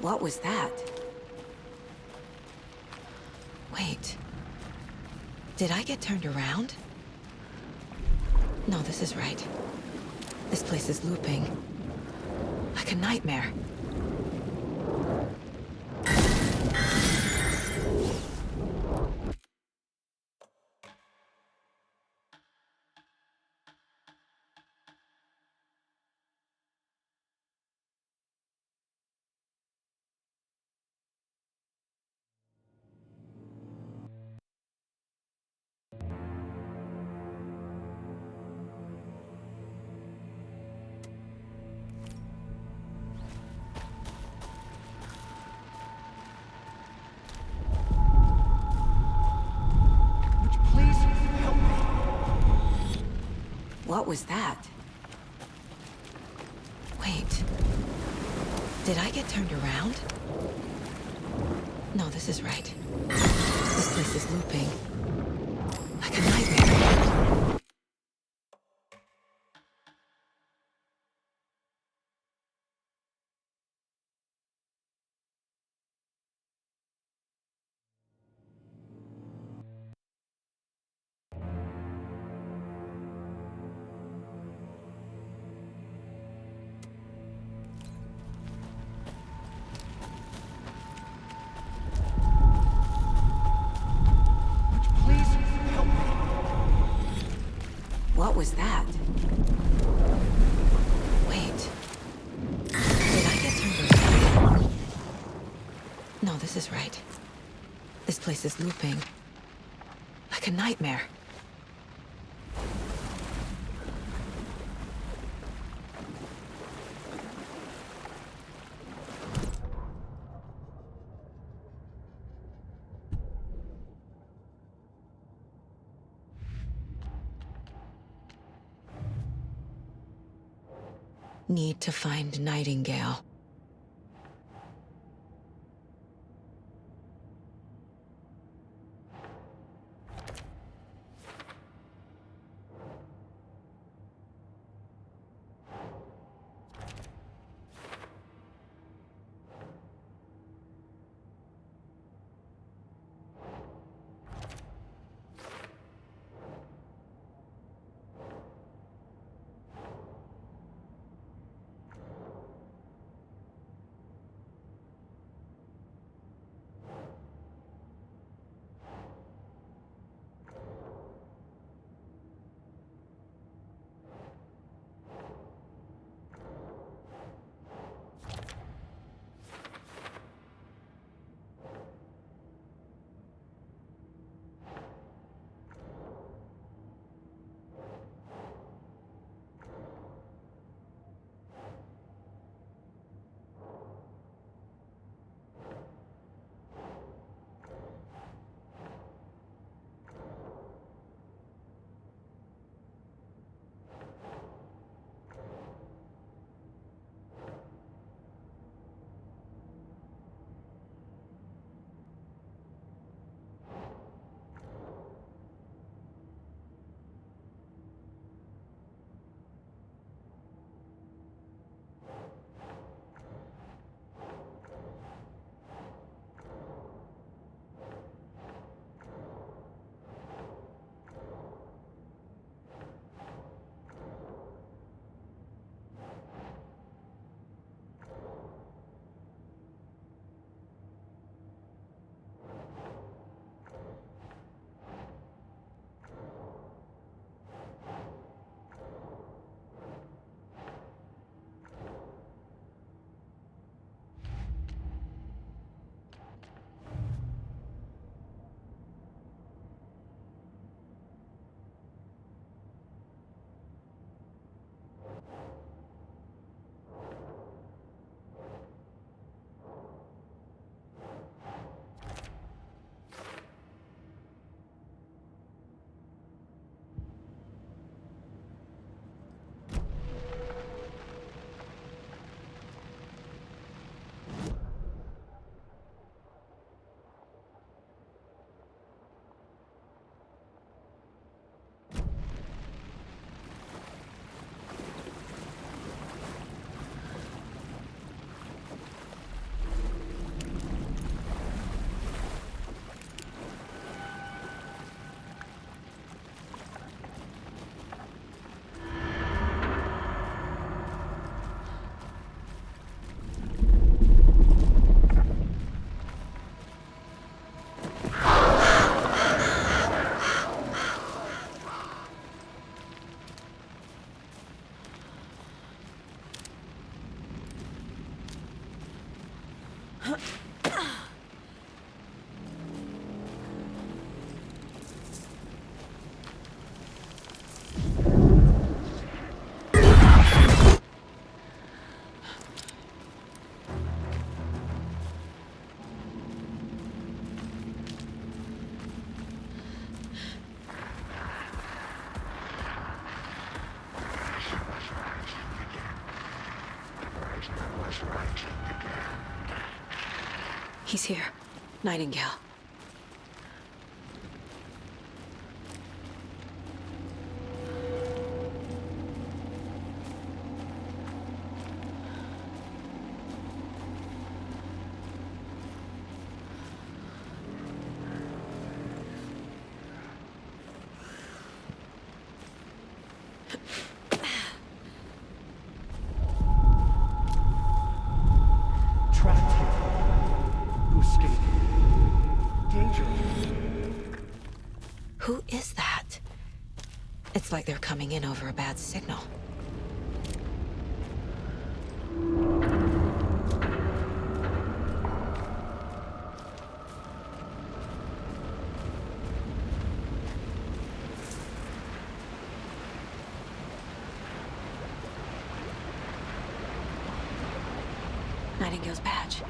What was that? Wait. Did I get turned around? No, this is right. This place is looping. Like a nightmare. What was that? Wait. Did I get turned around? No, this is right. This place is looping. Like a nightmare. What was that? Wait. Did I get turned around? No, this is right. This place is looping. Like a nightmare. Need to find Nightingale. He's here. Nightingale. Trapped here. Who escaped? Danger. Who is that? It's like they're coming in over a bad signal. Nightingale's badge.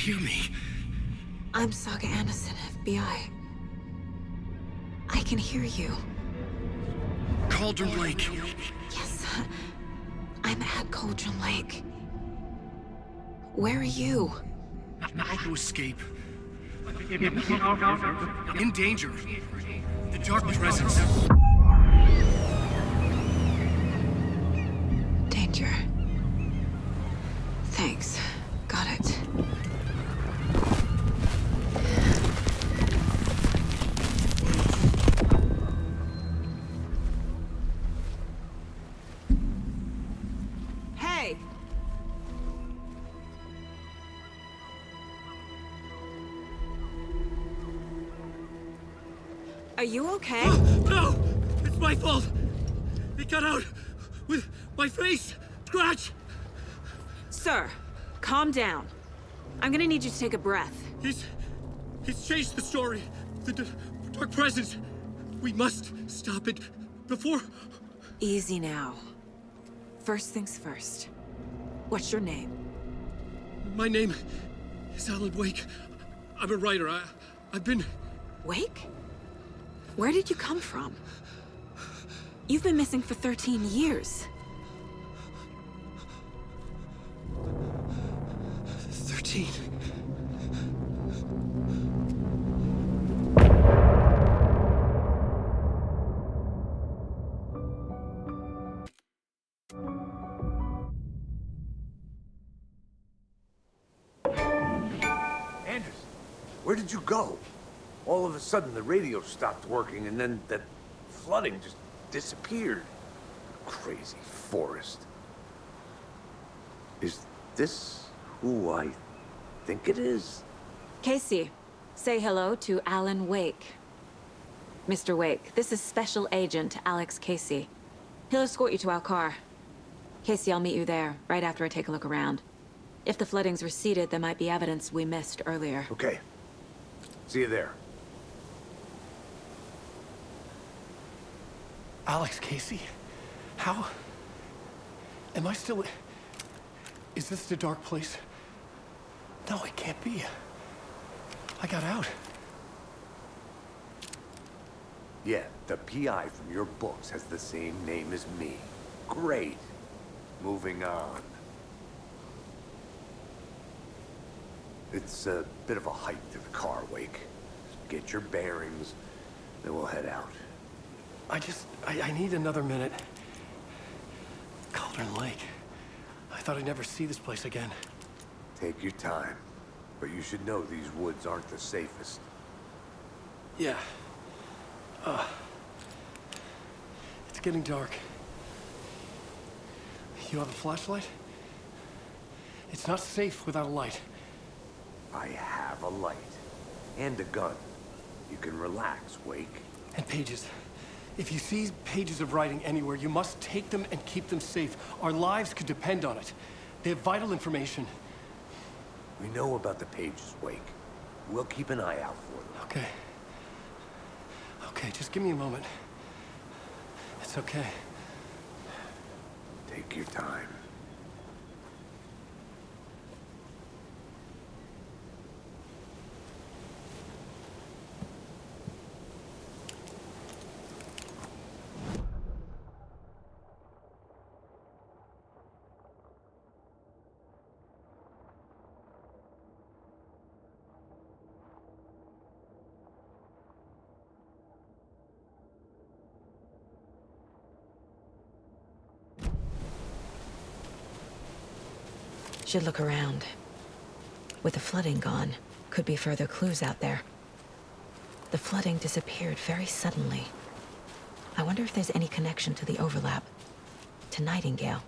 hear me? I'm Saga Anderson, FBI. I can hear you. Cauldron Lake. Yes, I'm at Cauldron Lake. Where are you? How to escape. In danger. The dark presence. Danger. Thanks. Got it. Hey! Are you okay? No! It's my fault! It got out with my face! Scratch! Sir, calm down. I'm gonna need you to take a breath. He's changed the story. The dark presence. We must stop it before... Easy now. First things first. What's your name? My name is Alan Wake. I'm a writer. I've been... Wake? Where did you come from? You've been missing for 13 years. 13. Anders, where did you go? All of a sudden the radio stopped working and then that flooding just disappeared. Crazy forest. Is this who I think it is? Casey, say hello to Alan Wake. Mr. Wake, this is Special Agent Alex Casey. He'll escort you to our car. Casey, I'll meet you there, right after I take a look around. If the flooding's receded, there might be evidence we missed earlier. Okay. See you there. Alex Casey? How? Am I still... Is this the dark place? No, it can't be. I got out. Yeah, the PI from your books has the same name as me. Great. Moving on. It's a bit of a hike to the car, Wake. Get your bearings, then we'll head out. I need another minute. Cauldron Lake. I thought I'd never see this place again. Take your time. But you should know these woods aren't the safest. Yeah. It's getting dark. You have a flashlight? It's not safe without a light. I have a light. And a gun. You can relax, Wake. And pages. If you see pages of writing anywhere, you must take them and keep them safe. Our lives could depend on it. They have vital information. We know about the pages, Wake. We'll keep an eye out for them. Okay. Okay, just give me a moment. It's okay. Take your time. Should look around. With the flooding gone, could be further clues out there. The flooding disappeared very suddenly. I wonder if there's any connection to the overlap. To Nightingale.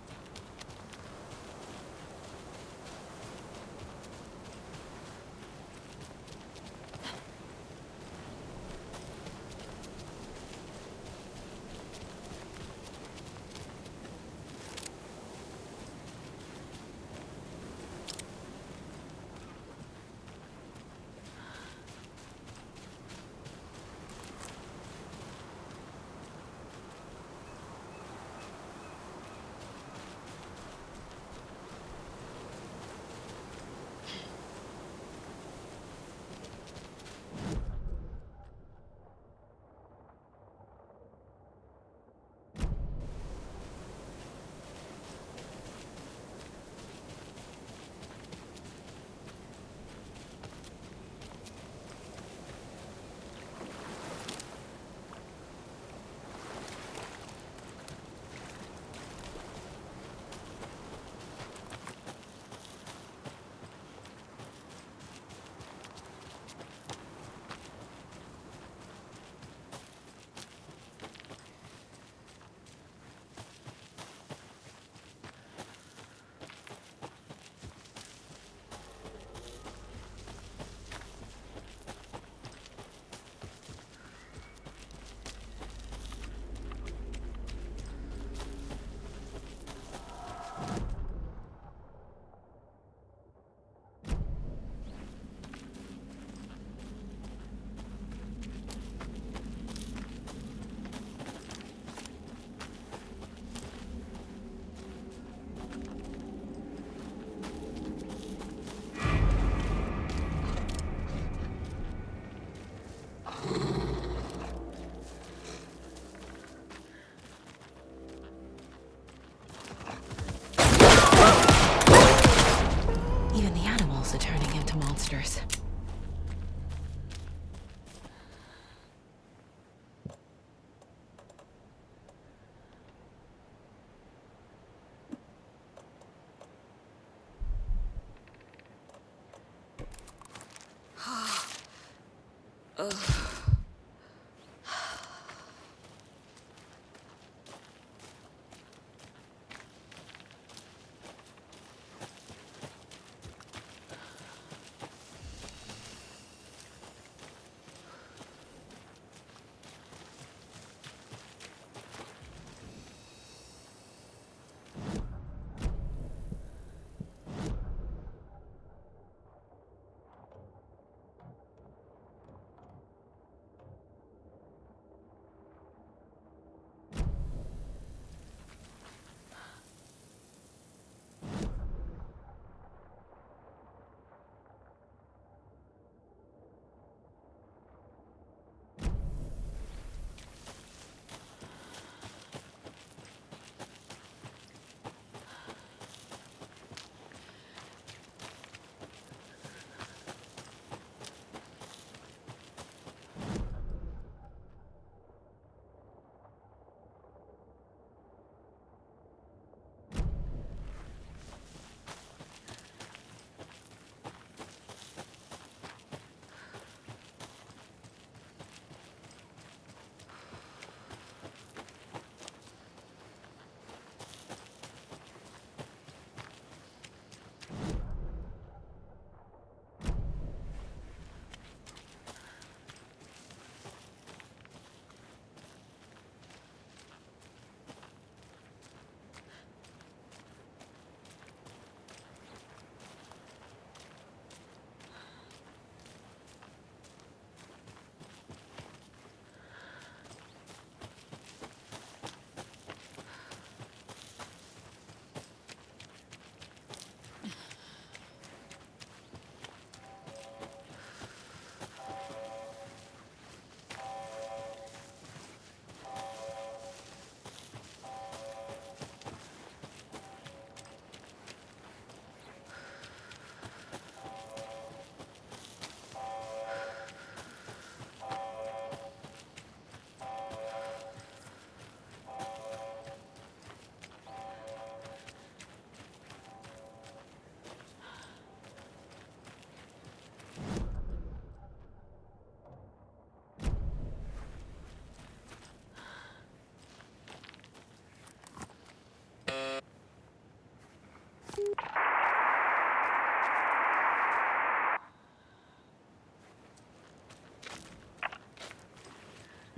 monsters.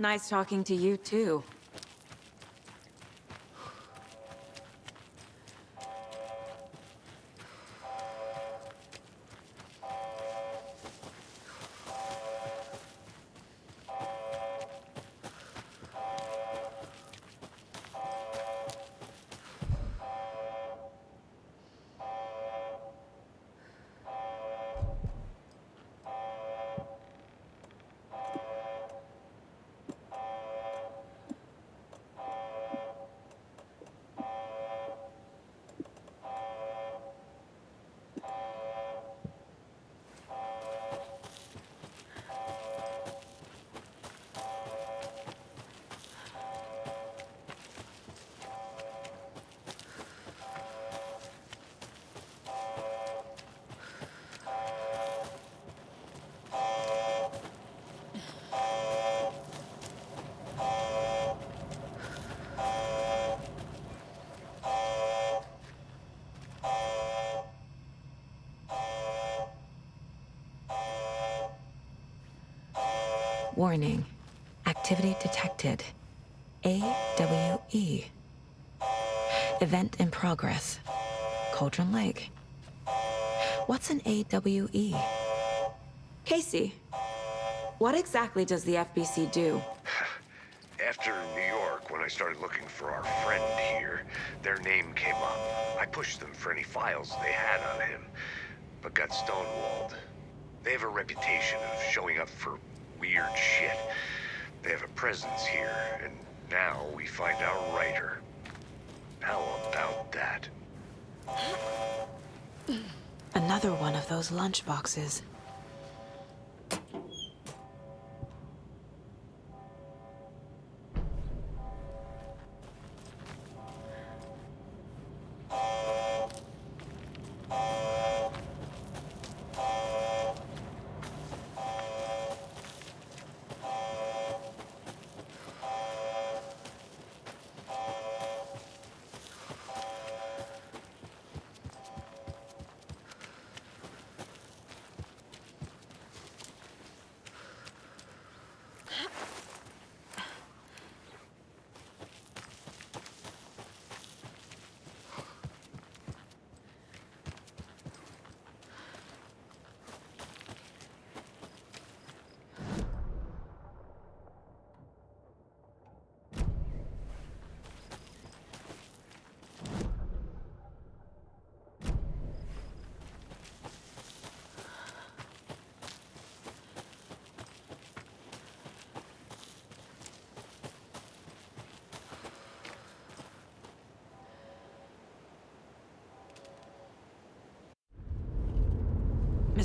Nice talking to you, too. Warning. Activity detected. AWE. Event in progress. Cauldron Lake. What's an AWE? Casey, what exactly does the FBC do? After New York, when I started looking for our friend here, their name came up. I pushed them for any files they had on him, but got stonewalled. They have a reputation of showing up for weird shit. They have a presence here, and now we find our writer. How about that? Another one of those lunch boxes.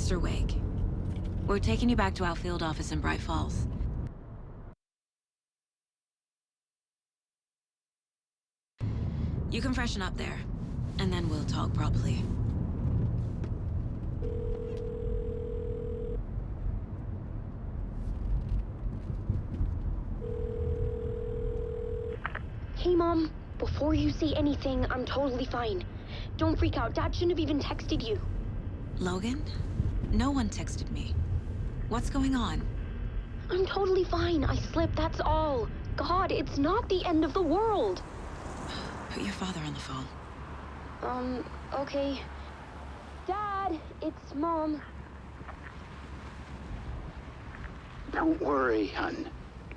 Mr. Wake, we're taking you back to our field office in Bright Falls. You can freshen up there, and then we'll talk properly. Hey, Mom. Before you say anything, I'm totally fine. Don't freak out. Dad shouldn't have even texted you. Logan? No one texted me. What's going on? I'm totally fine. I slipped, that's all. God, it's not the end of the world. Put your father on the phone. Okay. Dad, it's Mom. Don't worry, hon.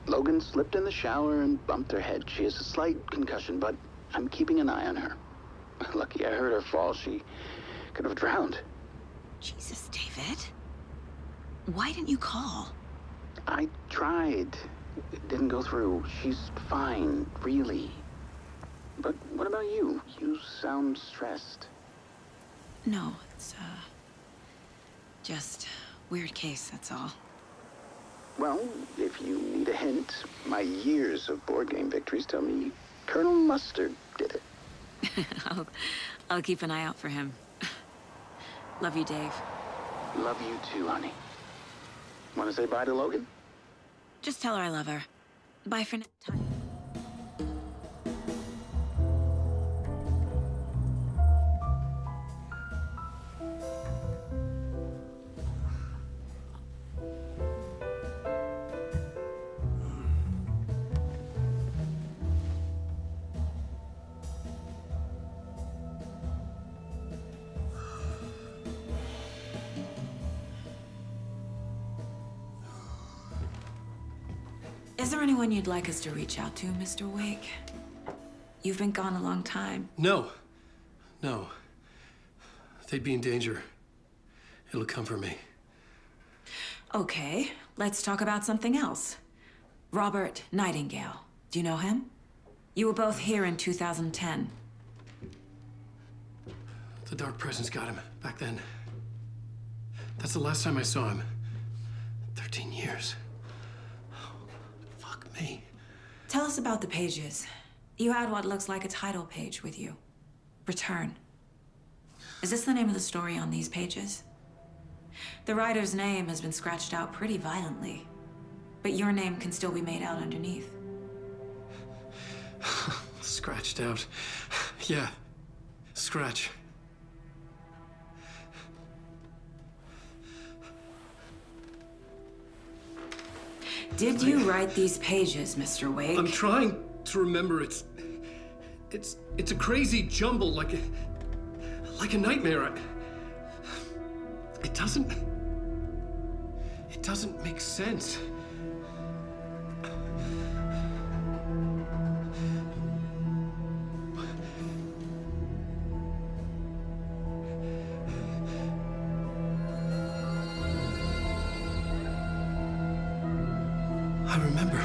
Logan slipped in the shower and bumped her head. She has a slight concussion, but I'm keeping an eye on her. Lucky I heard her fall. She could have drowned. Jesus, David. Why didn't you call? I tried. It didn't go through. She's fine, really. But what about you? You sound stressed. No, it's, just weird case, that's all. Well, if you need a hint, my years of board game victories tell me Colonel Mustard did it. I'll keep an eye out for him. Love you, Dave. Love you too, honey. Want to say bye to Logan? Just tell her I love her. Bye for now. Is there anyone you'd like us to reach out to, Mr. Wake? You've been gone a long time. No. They'd be in danger. It'll come for me. Okay, let's talk about something else. Robert Nightingale. Do you know him? You were both here in 2010. The Dark Presence got him back then. That's the last time I saw him. 13 years. Fuck me. Tell us about the pages. You had what looks like a title page with you. Return. Is this the name of the story on these pages? The writer's name has been scratched out pretty violently, but your name can still be made out underneath. Scratched out. Yeah. Scratch. Did you write these pages, Mr. Wake? I'm trying to remember. It's a crazy jumble, like a nightmare. It doesn't make sense. I remember.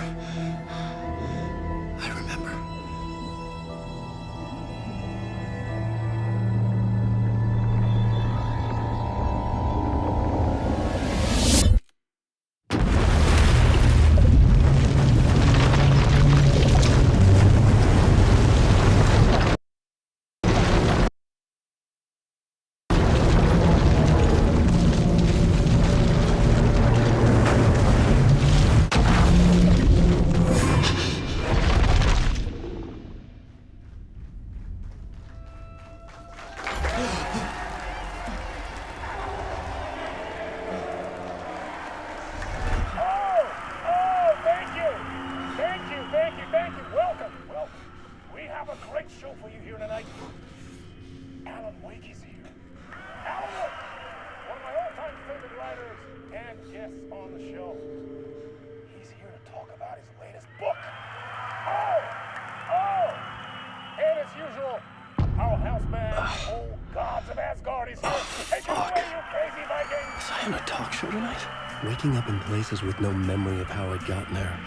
Waking up in places with no memory of how I'd gotten there.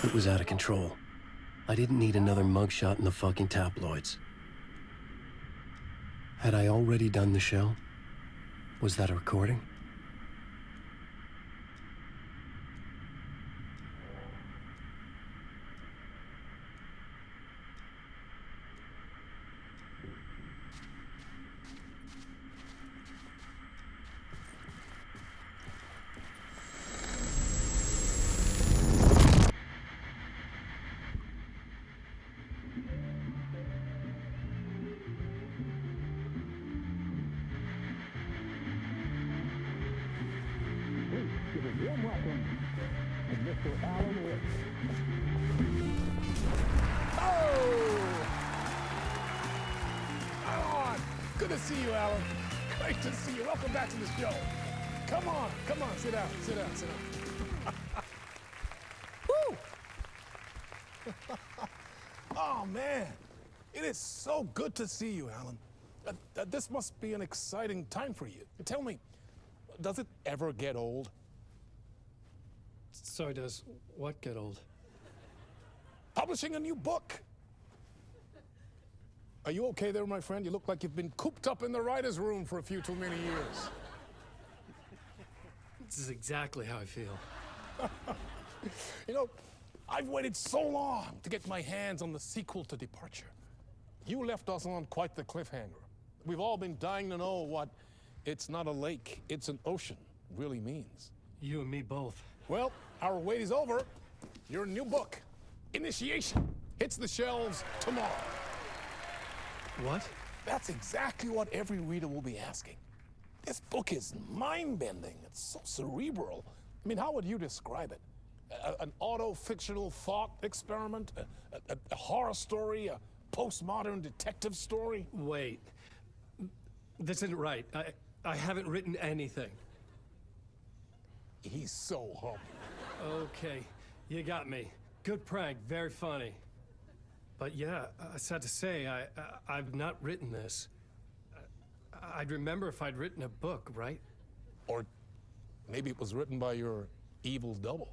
It was out of control. I didn't need another mugshot in the fucking tabloids. Had I already done the show? Was that a recording? give a warm welcome to Mr. Alan Wake. Oh! Alan! Good to see you, Alan. Great to see you. Welcome back to the show. Come on, sit down, sit down, sit down. Woo! Oh, man. It is so good to see you, Alan. This must be an exciting time for you. Tell me, does it ever get old? Sorry, does what get old? Publishing a new book. Are you okay there, my friend? You look like you've been cooped up in the writer's room for a few too many years. This is exactly how I feel. You know, I've waited so long to get my hands on the sequel to Departure. You left us on quite the cliffhanger. We've all been dying to know what "it's not a lake, it's an ocean" really means. You and me both. Well, our wait is over. Your new book, Initiation, hits the shelves tomorrow. What? That's exactly what every reader will be asking. This book is mind-bending. It's so cerebral. I mean, how would you describe it? An auto-fictional thought experiment? A horror story? A postmodern detective story? Wait. This isn't right. I haven't written anything. He's so humble. Okay, you got me. Good prank, very funny. But yeah, sad to say, I've not written this. I'd remember if I'd written a book, right? Or maybe it was written by your evil double.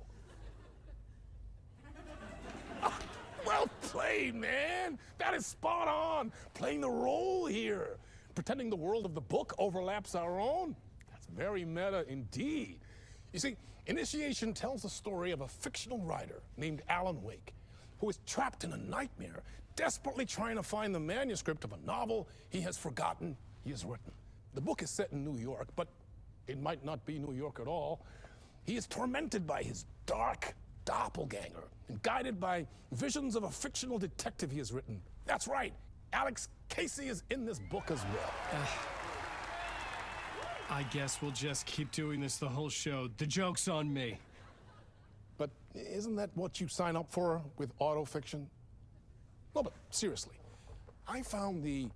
Well played, man! That is spot on! Playing the role here. Pretending the world of the book overlaps our own. That's very meta indeed. You see, Initiation tells the story of a fictional writer named Alan Wake, who is trapped in a nightmare, desperately trying to find the manuscript of a novel he has forgotten he has written. The book is set in New York, but it might not be New York at all. He is tormented by his dark doppelganger and guided by visions of a fictional detective he has written. That's right, Alex Casey is in this book as well. I guess we'll just keep doing this the whole show. The joke's on me. But isn't that what you sign up for with autofiction? No, but seriously, I found the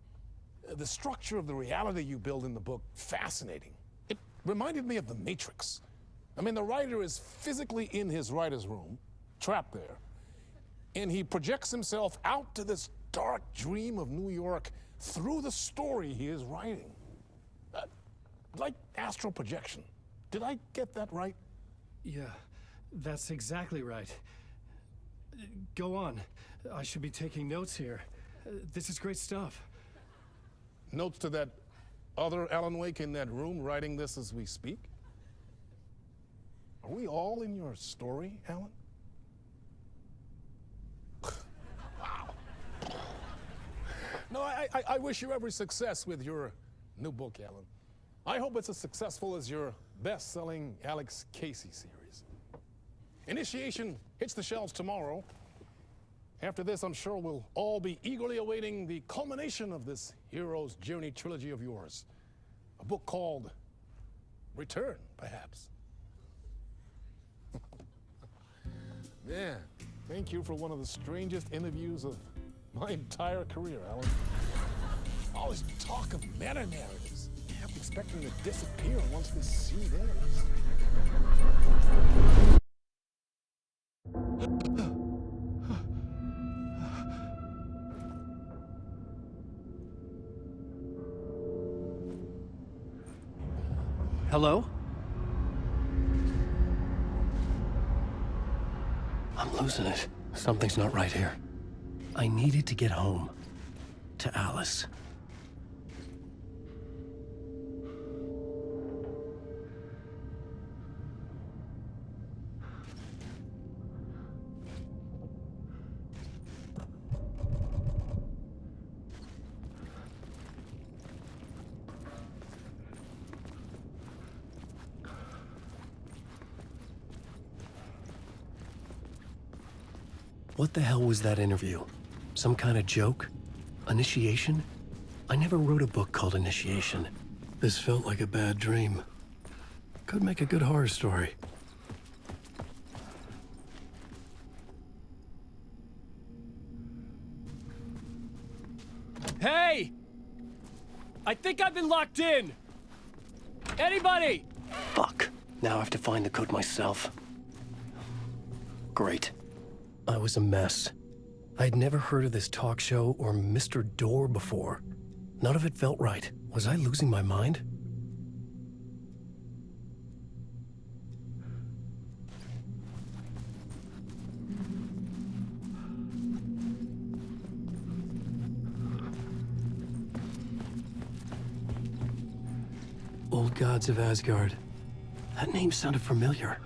structure of the reality you build in the book fascinating. It reminded me of The Matrix. I mean, the writer is physically in his writer's room, trapped there, and he projects himself out to this dark dream of New York through the story he is writing. Like astral projection. Did I get that right? Yeah, that's exactly right. Go on. I should be taking notes here. This is great stuff. Notes to that other Alan Wake in that room writing this as we speak? Are we all in your story, Alan? Wow. No, I wish you every success with your new book, Alan. I hope it's as successful as your best-selling Alex Casey series. Initiation hits the shelves tomorrow. After this, I'm sure we'll all be eagerly awaiting the culmination of this hero's journey trilogy of yours. A book called Return, perhaps. Man, thank you for one of the strangest interviews of my entire career, Alan. All this talk of meta-narratives. I kept expecting to disappear once this scene ends. Hello? I'm losing it. Something's not right here. I needed to get home. To Alice. What the hell was that interview? Some kind of joke? Initiation? I never wrote a book called Initiation. This felt like a bad dream. Could make a good horror story. I think I've been locked in! Anybody? Fuck. Now I have to find the code myself. Great. I was a mess. I'd never heard of this talk show or Mr. Door before. None of it felt right. Was I losing my mind? Old Gods of Asgard. That name sounded familiar.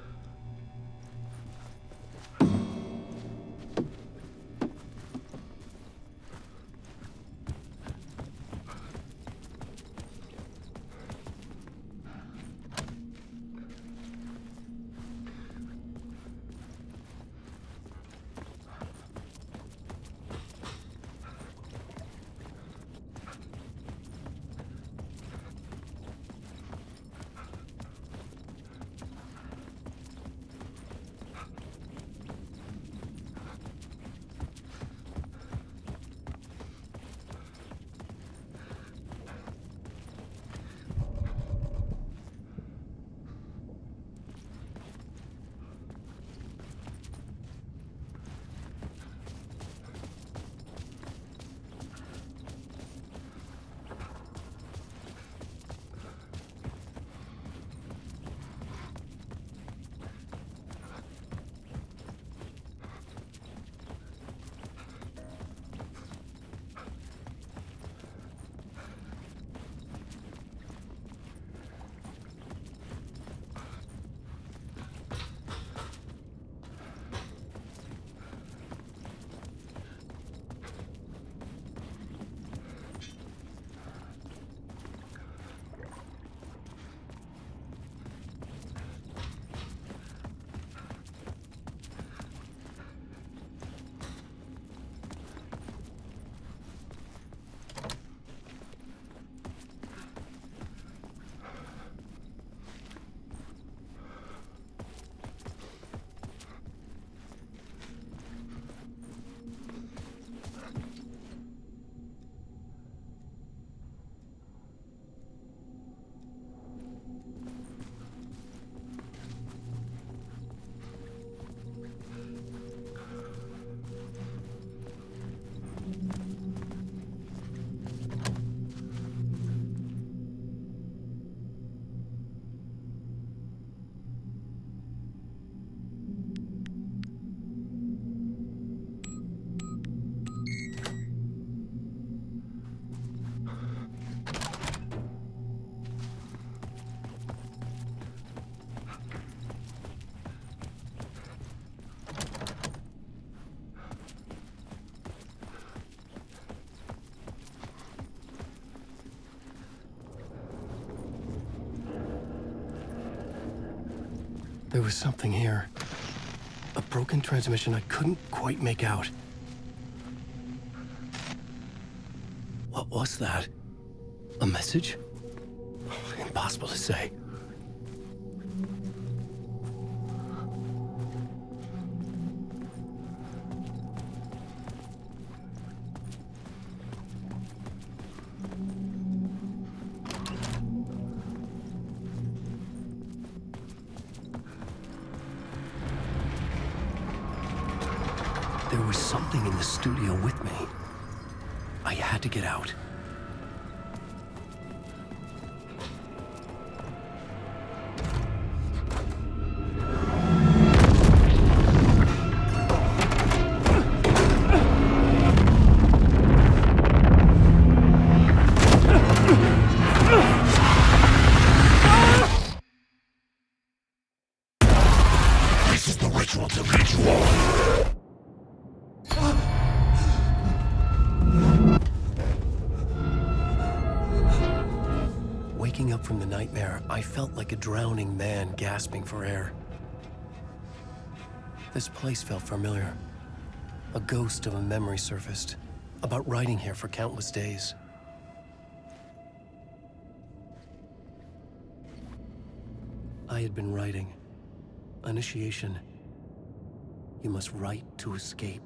There was something here. A broken transmission I couldn't quite make out. What was that? A message? Impossible to say. There was something in the studio with me. I had to get out. This is the ritual to lead you all. Waking up from the nightmare, I felt like a drowning man gasping for air. This place felt familiar. A ghost of a memory surfaced, about riding here for countless days. I had been writing. Initiation. You must write to escape.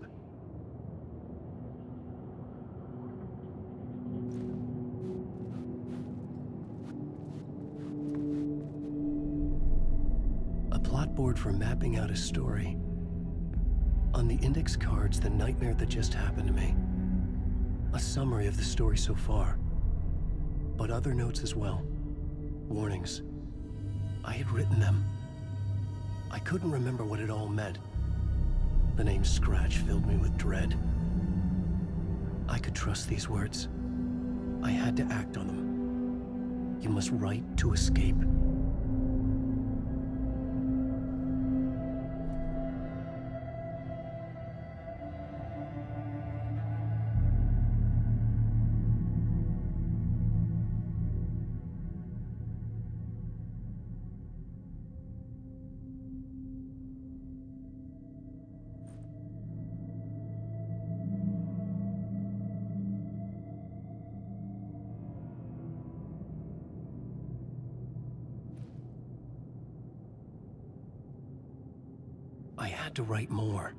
plot board for mapping out a story. On the index cards, the nightmare that just happened to me. A summary of the story so far. But other notes as well. Warnings. I had written them. I couldn't remember what it all meant. The name Scratch filled me with dread. I could trust these words. I had to act on them. You must write to escape. I had to write more.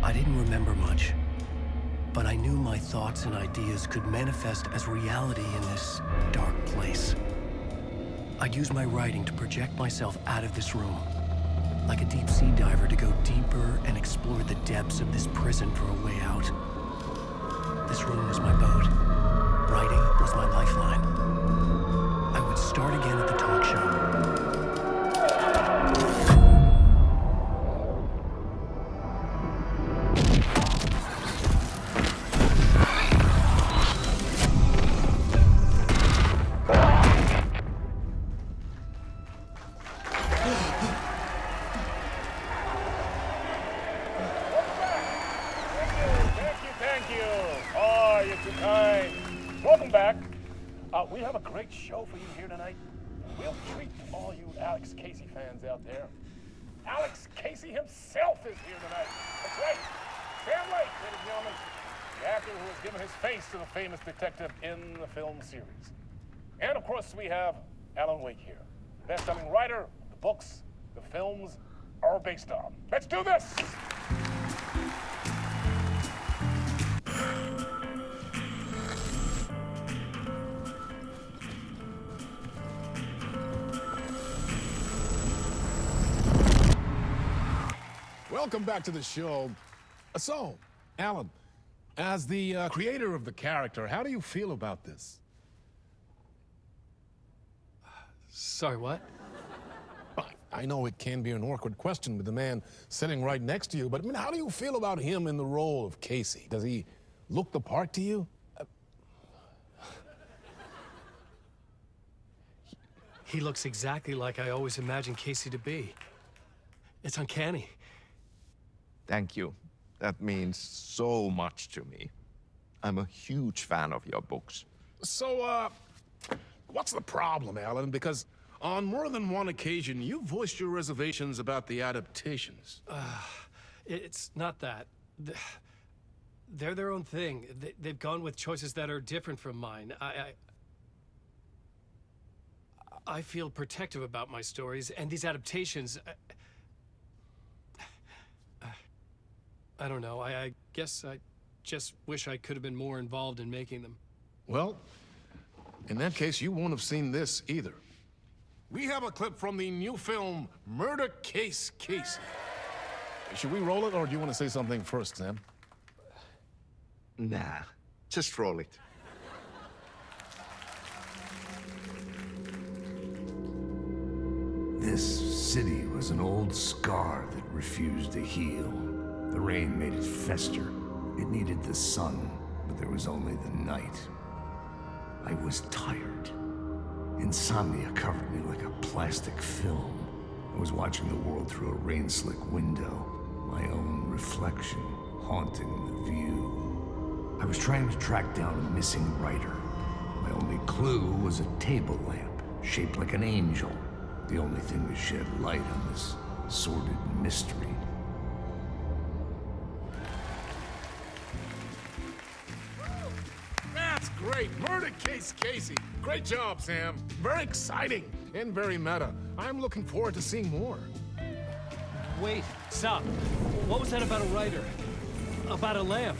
I didn't remember much, but I knew my thoughts and ideas could manifest as reality in this dark place. I'd use my writing to project myself out of this room, like a deep sea diver to go deeper and explore the depths of this prison for a way out. This room was my boat. Writing was my lifeline. I would start again at the talk show. Welcome back. We have a great show for you here tonight. We'll treat all you Alex Casey fans out there. Alex Casey himself is here tonight. That's right. Sam Lake, ladies and gentlemen, the actor who has given his face to the famous detective in the film series. And of course, we have Alan Wake here, the best-selling writer the books the films are based on. Let's do this! Welcome back to the show. So, Alan, as the creator of the character, how do you feel about this? Sorry, what? I know it can be an awkward question with the man sitting right next to you, but I mean, how do you feel about him in the role of Casey? Does he look the part to you? He looks exactly like I always imagined Casey to be. It's uncanny. Thank you. That means so much to me. I'm a huge fan of your books. So, what's the problem, Alan? Because on more than one occasion, you voiced your reservations about the adaptations. It's not that. They're their own thing. They've gone with choices that are different from mine. I feel protective about my stories, and these adaptations... I don't know. I guess I just wish I could have been more involved in making them. Well, in that case, you won't have seen this either. We have a clip from the new film, Murder Case Casey. Should we roll it, or do you want to say something first, Sam? Nah, just roll it. This city was an old scar that refused to heal. The rain made it fester. It needed the sun, but there was only the night. I was tired. Insomnia covered me like a plastic film. I was watching the world through a rain-slick window, my own reflection haunting the view. I was trying to track down a missing writer. My only clue was a table lamp, shaped like an angel. The only thing to shed light on this sordid mystery. That's great. Murder case, Casey. Great job, Sam. Very exciting and very meta. I'm looking forward to seeing more. Wait, stop. What was that about a writer? About a lamp?